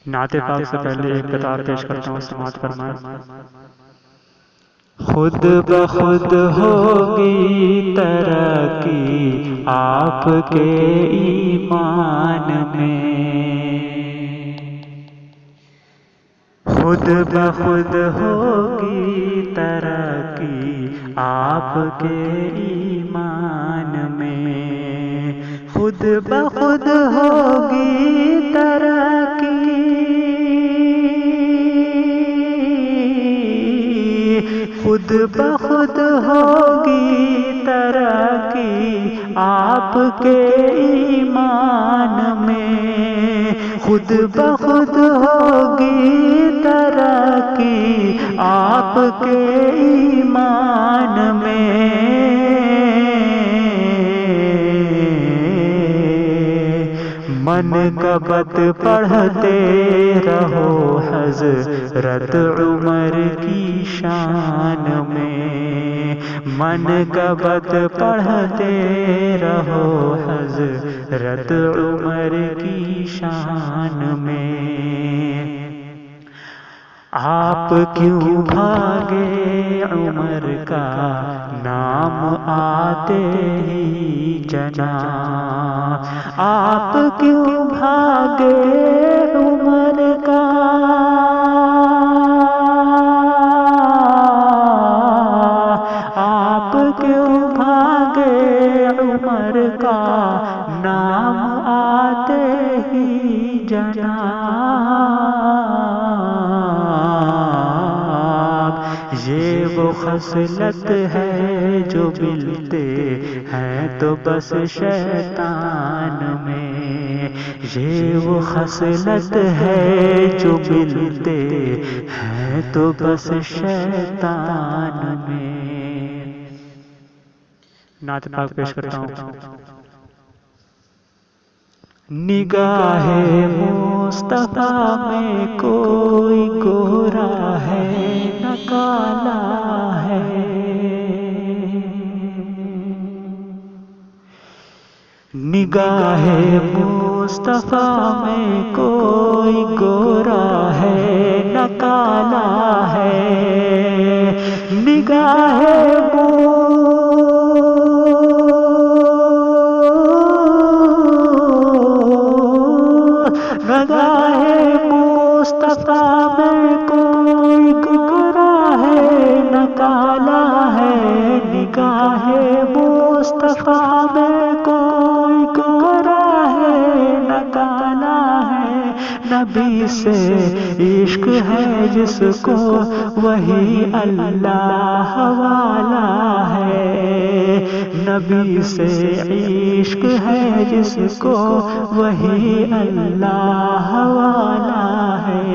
نعت پاک سے پہلے ایک قطار پیش کرتا ہوں، سماعت فرمائیں۔ خود بخود ہوگی ترقی آپ کے ایمان میں، خود بخود ہوگی ترقی آپ کے ایمان میں، خود بخود ہوگی ترقی، خود بخود ہوگی ترقی آپ کے ایمان میں، خود بخود ہوگی ترقی آپ کے ایمان میں، من کا بت پڑھتے رہو حضرت عمر کی شان میں، من کا بت پڑھتے رہو حضرت عمر کی شان میں، آپ کیوں بھاگے عمر کا نام آتے ہی جناب، آپ کیوں بھاگے عمر کا، آپ کیوں بھاگے عمر کا نام آتے ہی جناب، یہ وہ خصلت ہے جو ملتے ہیں تو بس شیطان میں، یہ وہ خصلت ہے جو ملتے ہیں تو بس شیطان میں۔ نعت پاک پیش کرتا ہوں۔ نگاہ مصطفیٰ میں کوئی گورا ہے نہ کالا ہے، نگاہ مصطفیٰ میں کوئی گورا ہے نہ کالا ہے، نگاہ مصطفیٰ میں کوئی گورا ہے نہ کالا ہے، نگاہ مصطفیٰ میں کوئی گورا ہے نہ کالا ہے، نبی سے عشق ہے جس کو وہی اللہ والا ہے، نبی سے عشق ہے جس کو وہی اللہ والا ہے،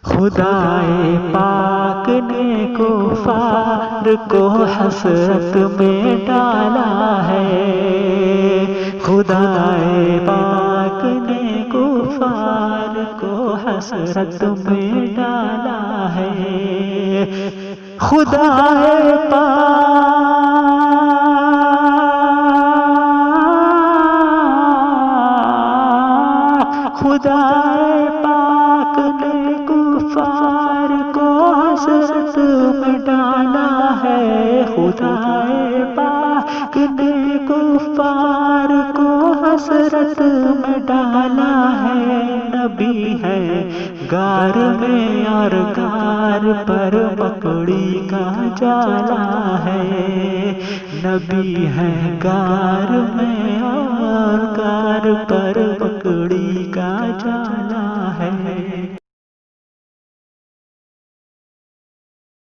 خدائے پاک نے کفار کو حسرت میں ڈالا ہے، خدائے پاک نے کفار کو حسرت میں ڈالا ہے، خدائے پاک خدائے پاک نے کفار کو حسرت میں ڈالا ہے، خدائے پاک نے کفار کو حسرت میں ڈالا ہے، نبی ہے غار میں اور غار پر مکڑی کا جالا ہے، نبی ہے غار میں اور غار پر مکڑی